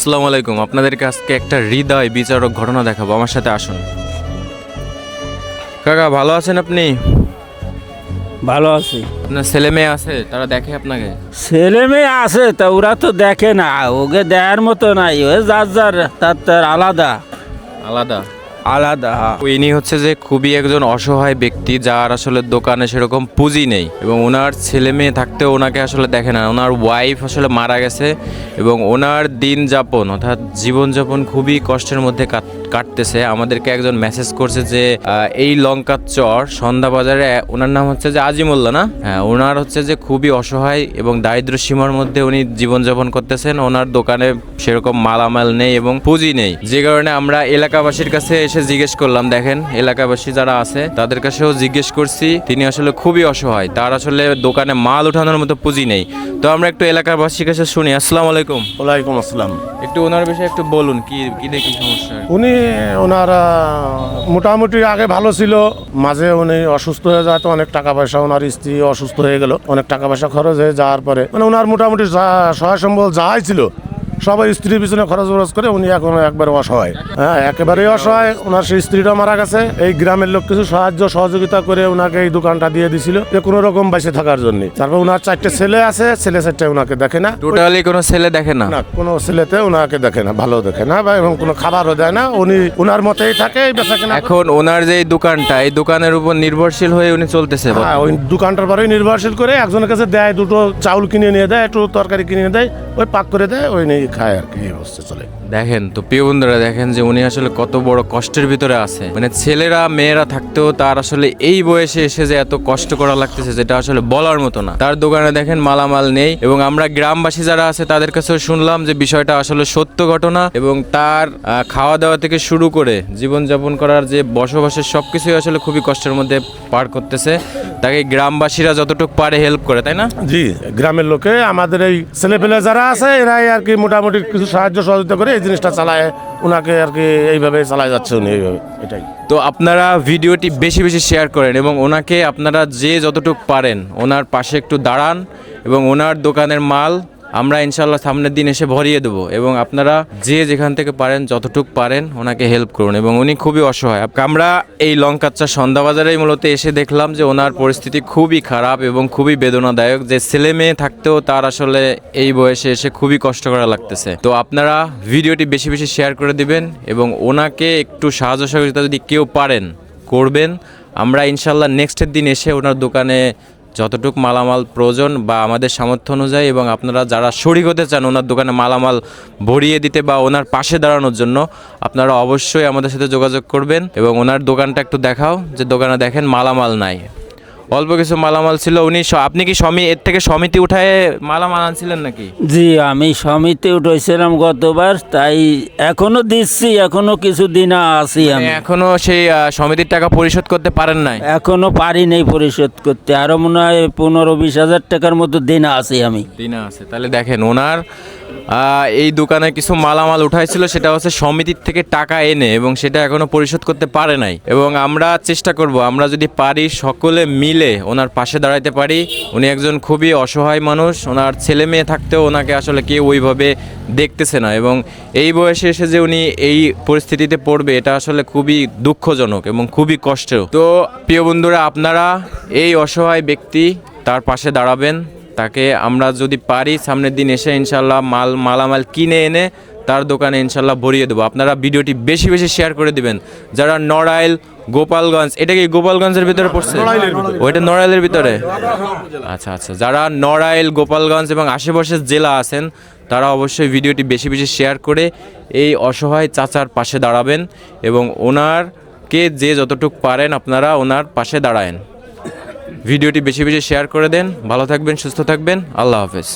আসসালামু আলাইকুম। আপনাদেরকে আজকে একটা হৃদয় বিচারক ঘটনা দেখাবো, আমার সাথে আসুন। কাকা ভালো আছেন আপনি? ভালো আছি। আপনার ছেলে মেয়ে আছে, তারা দেখে আপনাকে? ছেলে মেয়ে আছে, তা ওরা তো দেখে না, ওকে দেওয়ার মতো নাই, ও যার যার তার আলাদা আলাদা আলাদা। ইনি হচ্ছে যে খুবই একজন অসহায় ব্যক্তি, যার আসলে দোকানে সেরকম পুঁজি নেই এবং ওনার ছেলে মেয়ে থাকতেও ওনাকে আসলে দেখে না। ওনার ওয়াইফ আসলে মারা গেছে এবং ওনার দিন যাপন অর্থাৎ জীবনযাপন খুবই কষ্টের মধ্যে কাটতেছে। আমাদেরকে একজন মেসেজ করছে যে এই লঙ্কার চর সন্ধ্যা বাজারে, ওনার নাম হচ্ছে যে আজিমুল্লাহ না? হ্যাঁ, ওনার হচ্ছে যে খুবই অসহায় এবং দারিদ্র সীমার মধ্যে উনি জীবনযাপন করতেছেন। ওনার দোকানে সেরকম মালামাল নেই এবং পুঁজি নেই, যে কারণে আমরা এলাকাবাসীর কাছে এসে জিজ্ঞেস করলাম। দেখেন, এলাকাবাসী যারা আছে তাদের কাছেও জিজ্ঞেস করছি, তিনি আসলে খুবই অসহায়, তার আসলে দোকানে মাল উঠানোর মতো পুঁজি নেই। তো আমরা একটু এলাকাবাসীর কাছে শুনি। আসসালামু আলাইকুম। ওয়ালাইকুম আসসালাম। একটু ওনার বিষয়ে একটু বলুন, কি দেখি সমস্যা? ওনার মোটামুটি আগে ভালো ছিল, মাঝে উনি অসুস্থ হয়ে যায়, তো অনেক টাকা পয়সা, ওনার স্ত্রী অসুস্থ হয়ে গেল, অনেক টাকা পয়সা খরচ হয়ে যাওয়ার পরে মানে ওনার মোটামুটি সহায় সম্বল যাই ছিল সবাই স্ত্রীর পিছনে খরচ করে উনি এখন একবারে অসহায়। হ্যাঁ, একেবারেই অসহায়। ওনার সেই স্ত্রীটা মারা গেছে, এই গ্রামের লোক কিছু সাহায্য সহযোগিতা করে ওনাকে এই দোকানটা দিয়ে দিছিল যে কোনো রকম বেঁচে থাকার জন্য। তারপর ওনার 4টে ছেলে আছে, ছেলে 4টে ওনাকে দেখে না, টোটালি কোনো ছেলে দেখে না? না, কোনো ছেলেতে ওনাকে দেখে না, ভালো দেখে না, বা এবং কোনো খাবারও দেয় না। উনি ওনার মতেই থাকে, এই বেচা কেনা। এখন ওনার যে এই দোকানটা, এই দোকানের উপর নির্ভরশীল হয়ে উনি চলতেছে। হ্যাঁ, ওই দোকানটার পরেই নির্ভরশীল করে একজনের কাছে দেয়, দুটো চাউল কিনে নিয়ে দেয়, একটু তরকারি কিনে নিয়ে দেয়, ওই পাক করে দেয়, ওই নিয়ে খায় আর কি, এই অবস্থা চলে। দেখেন তো প্রিয় বন্ধুরা, দেখেন যে উনি আসলে কত বড় কষ্টের ভিতরে আছে। মানে ছেলেরা মেয়েরা থাকতেও তার আসলে এই বয়সে এসে যে এত কষ্ট করা লাগতেছে, যেটা আসলে বলার মতো না। তার দোকানে দেখেন মালামাল নেই এবং আমরা গ্রামবাসী যারা আছে তাদের কাছেও শুনলাম যে বিষয়টা আসলে সত্য ঘটনা এবং তার খাওয়া দাওয়া থেকে শুরু করে জীবনযাপন করার যে বসবাসের সবকিছুই আসলে খুবই কষ্টের মধ্যে পার করতেছে। তাকে গ্রামবাসীরা যতটুকু পারে হেল্প করে, তাই না? জি, গ্রামের লোকে আমাদের এই ছেলেপেলে যারা আছে এরাই আর কি মোটামুটি কিছু সাহায্য সহযোগিতা করে এই জিনিসটা চালায়, ওনাকে আর কি এইভাবে চালায় যাচ্ছে উনি, এইভাবে, এটাই। তো আপনারা ভিডিওটি বেশি বেশি শেয়ার করেন এবং ওনাকে আপনারা যে যতটুকু পারেন ওনার পাশে একটু দাঁড়ান এবং ওনার দোকানের মাল আমরা ইনশাল্লাহ সামনের দিন এসে ভরিয়ে দেবো এবং আপনারা যে যেখান থেকে পারেন যতটুকু পারেন ওনাকে হেল্প করুন। এবং উনি খুবই অসহায়। আমরা এই লঙ্কাচ্চা সন্ধ্যা বাজারেই মূলত এসে দেখলাম যে ওনার পরিস্থিতি খুবই খারাপ এবং খুবই বেদনাদায়ক, যে ছেলে মেয়ে থাকতেও তার আসলে এই বয়সে এসে খুবই কষ্ট করা লাগতেছে। তো আপনারা ভিডিওটি বেশি বেশি শেয়ার করে দিবেন এবং ওনাকে একটু সাহায্য সহযোগিতা যদি কেউ পারেন করবেন। আমরা ইনশাল্লাহ নেক্সটের দিন এসে ওনার দোকানে যতটুকু মালামাল প্রয়োজন বা আমাদের সামর্থ্য অনুযায়ী, এবং আপনারা যারা শরিক হতে চান ওনার দোকানে মালামাল ভরিয়ে দিতে বা ওনার পাশে দাঁড়ানোর জন্য, আপনারা অবশ্যই আমাদের সাথে যোগাযোগ করবেন এবং ওনার দোকানটা একটু দেখাও, যে দোকানে দেখেন মালামাল নাই, অল্প কিছু মালামাল ছিল। আপনি কি এর থেকে সমিতি উঠায় মালামাল আনছিলেন নাকি? জি, আমি সমিতি উঠেছিলাম গতবার, তাই এখনো দিচ্ছি, এখনো কিছু দিন আছি। আমি এখনো সেই সমিতির টাকা পরিশোধ করতে পারেন নাই? এখনো পারি নাই পরিশোধ করতে, আরো মনে হয় 15-20 হাজার টাকার মতো দিন আছি আমি। দিন আছে। তাহলে দেখেন ওনার এই দোকানে কিছু মালামাল উঠাইছিল, সেটা হচ্ছে সমিতির থেকে টাকা এনে, এবং সেটা এখনো পরিশোধ করতে পারে নাই। এবং আমরা চেষ্টা করব, আমরা যদি পারি সকলে মিলে ওনার পাশে দাঁড়াইতে পারি। উনি একজন খুবই অসহায় মানুষ, ওনার ছেলে মেয়ে থাকতেও ওনাকে আসলে কেউ ওইভাবে দেখতেছে না, এবং এই বয়সে এসে যে উনি এই পরিস্থিতিতে পড়বে এটা আসলে খুবই দুঃখজনক এবং খুবই কষ্টের। তো প্রিয় বন্ধুরা, আপনারা এই অসহায় ব্যক্তি তার পাশে দাঁড়াবেন। তাকে আমরা যদি পারি সামনের দিন এসে ইনশাল্লাহ মালামাল কিনে এনে তার দোকানে ইনশাল্লাহ ভরিয়ে দেবো। আপনারা ভিডিওটি বেশি বেশি শেয়ার করে দিবেন। যারা নড়াইল, গোপালগঞ্জ, এটা কি গোপালগঞ্জের ভিতরে পড়ছে? ওইটা নড়াইলের ভিতরে? আচ্ছা আচ্ছা, যারা নড়াইল, গোপালগঞ্জ এবং আশেপাশের জেলা আছেন তারা অবশ্যই ভিডিওটি বেশি বেশি শেয়ার করে এই অসহায় চাচার পাশে দাঁড়াবেন এবং ওনারকে যে যতটুকু পারেন আপনারা ওনার পাশে দাঁড়ায়েন। ভিডিওটি বেশি বেশি শেয়ার করে দেন। ভালো থাকবেন, সুস্থ থাকবেন। আল্লাহ হাফেজ।